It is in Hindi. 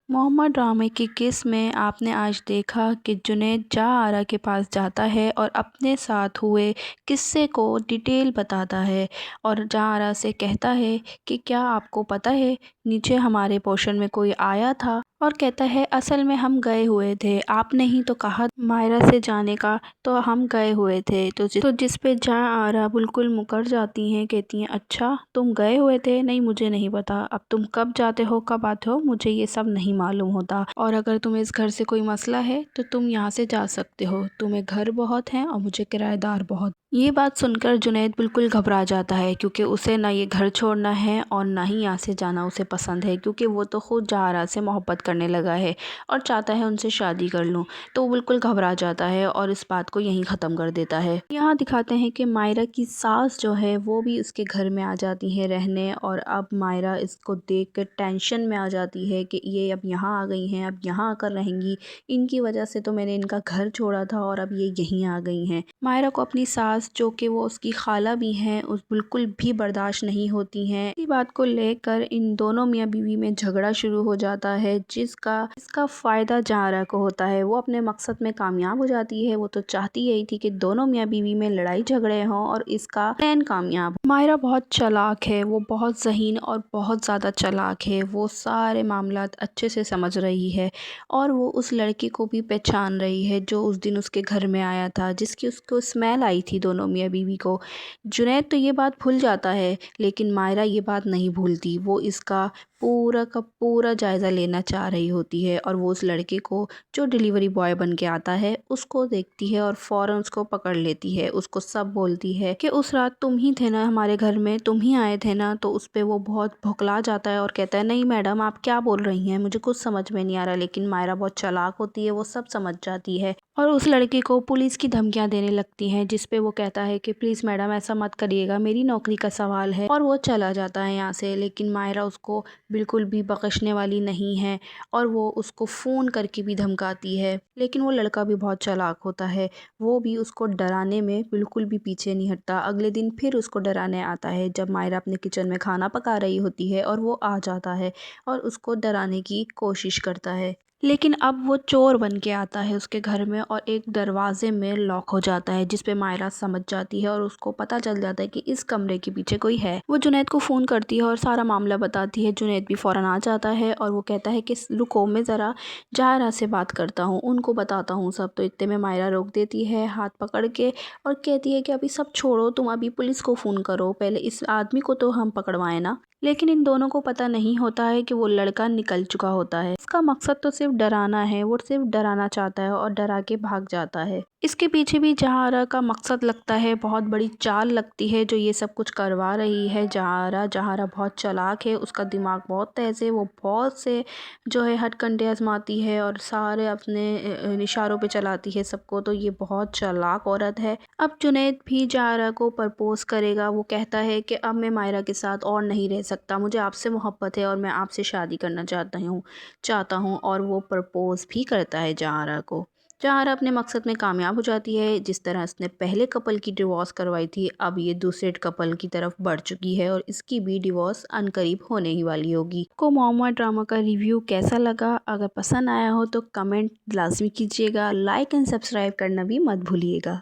मोहम्मद ड्रामे की केस में आपने आज देखा कि जुनैद जहाँ के पास जाता है और अपने साथ हुए किस्से को डिटेल बताता है और जहाँ से कहता है कि क्या आपको पता है नीचे हमारे पोर्शन में कोई आया था, और कहता है असल में हम गए हुए थे, आपने ही तो कहा मायरा से जाने का, तो हम गए हुए थे। तो जिस पे जहाँ बिल्कुल मुकर जाती हैं, कहती हैं अच्छा तुम गए हुए थे, नहीं मुझे नहीं पता, अब तुम कब जाते हो कब आते हो मुझे ये सब नहीं मालूम होता, और अगर तुम्हें इस घर से कोई मसला है तो तुम यहाँ से जा सकते हो, तुम्हें घर बहुत हैं और मुझे किराएदार बहुत। ये बात सुनकर जुनैद बिल्कुल घबरा जाता है, क्योंकि उसे ना ये घर छोड़ना है और ना ही यहाँ से जाना उसे पसंद है, क्योंकि वो तो खुद जहारा से मोहब्बत करने लगा है और चाहता है उनसे शादी कर लूँ। तो वो बिल्कुल घबरा जाता है और इस बात को यहीं ख़त्म कर देता है। यहाँ दिखाते हैं कि मायरा की सास जो है वो भी उसके घर में आ जाती है रहने, और अब मायरा इसको देख कर टेंशन में आ जाती है कि ये अब यहाँ आ गई हैं, अब यहाँ आकर रहेंगी, इनकी वजह से तो मैंने इनका घर छोड़ा था और अब ये यहीं आ गई हैं। मायरा को अपनी सास जो कि वो उसकी खाला भी हैं उस बिल्कुल भी बर्दाश्त नहीं होती हैं। इसी बात को लेकर इन दोनों मियाँ बीवी में झगड़ा शुरू हो जाता है, जिसका फ़ायदा जहारा को होता है। वो अपने मकसद में कामयाब हो जाती है। वो तो चाहती यही थी कि दोनों मियाँ बीवी में लड़ाई झगड़े हों और इसका प्लान कामयाब हो। मायरा बहुत चालाक है, वो बहुत ज़हीन और बहुत ज़्यादा चालाक है। वो सारे मामलात अच्छे से समझ रही है और वो उस लड़के को भी पहचान रही है जो उस दिन उसके घर में आया था, जिसकी उसको स्मेल आई थी दोनों मियाँ बीवी को। जुनैद तो ये बात भूल जाता है, लेकिन मायरा ये बात नहीं भूलती। वो इसका पूरा का पूरा जायज़ा लेना चाह रही होती है और वो उस लड़के को जो डिलीवरी बॉय बन के आता है उसको देखती है और फ़ौरन उसको पकड़ लेती है। उसको सब बोलती है कि उस रात तुम ही थे ना हमारे घर में, तुम ही आए थे ना। तो उस पे वो बहुत भुखला जाता है और कहता है नहीं मैडम आप क्या बोल रही हैं, मुझे कुछ समझ में नहीं आ रहा। लेकिन मायरा बहुत चालाक होती है, वो सब समझ जाती है और उस लड़के को पुलिस की धमकियां देने लगती हैं, जिस पे वो कहता है कि प्लीज़ मैडम ऐसा मत करिएगा, मेरी नौकरी का सवाल है, और वो चला जाता है यहाँ से। लेकिन मायरा उसको बिल्कुल भी बख्शने वाली नहीं है और वो उसको फ़ोन करके भी धमकाती है। लेकिन वो लड़का भी बहुत चालाक होता है, वो भी उसको डराने में बिल्कुल भी पीछे नहीं हटता। अगले दिन फिर उसको डराने आता है जब मायरा अपने किचन में खाना पका रही होती है और वो आ जाता है और उसको डराने की कोशिश करता है। लेकिन अब वो चोर बन के आता है उसके घर में और एक दरवाजे में लॉक हो जाता है, जिस पे मायरा समझ जाती है और उसको पता चल जाता है कि इस कमरे के पीछे कोई है। वो जुनैद को फ़ोन करती है और सारा मामला बताती है। जुनैद भी फ़ौरन आ जाता है और वो कहता है कि रुको मैं ज़रा जायरा से बात करता हूँ, उनको बताता हूँ सब। तो इतने में मायरा रोक देती है हाथ पकड़ के और कहती है कि अभी सब छोड़ो, तुम अभी पुलिस को फ़ोन करो, पहले इस आदमी को तो हम पकड़वाएं ना। लेकिन इन दोनों को पता नहीं होता है कि वो लड़का निकल चुका होता है। इसका मकसद तो सिर्फ डराना है, वो सिर्फ डराना चाहता है और डरा के भाग जाता है। इसके पीछे भी जहारा का मकसद लगता है, बहुत बड़ी चाल लगती है जो ये सब कुछ करवा रही है। जहारा बहुत चालाक है, उसका दिमाग बहुत तेज़ है, वो बहुत से जो है हथकंडे आजमाती है और सारे अपने इशारों पे चलाती है सबको। तो ये बहुत चालाक औरत है। अब जुनैद भी जहारा को प्रपोज़ करेगा। वो कहता है कि अब मैं मायरा के साथ और नहीं रह सकता, मुझे आपसे मोहब्बत है और मैं आपसे शादी करना चाहता हूँ। और वो प्रपोज़ भी करता है जहारा को। जहारा अपने मकसद में कामयाब हो जाती है। जिस तरह उसने पहले कपल की डिवोर्स करवाई थी, अब ये दूसरे कपल की तरफ बढ़ चुकी है और इसकी भी डिवोर्स अनकरीब होने ही वाली होगी। को मोहम्मद ड्रामा का रिव्यू कैसा लगा? अगर पसंद आया हो तो कमेंट लाजमी कीजिएगा, लाइक एंड सब्सक्राइब करना भी मत भूलिएगा।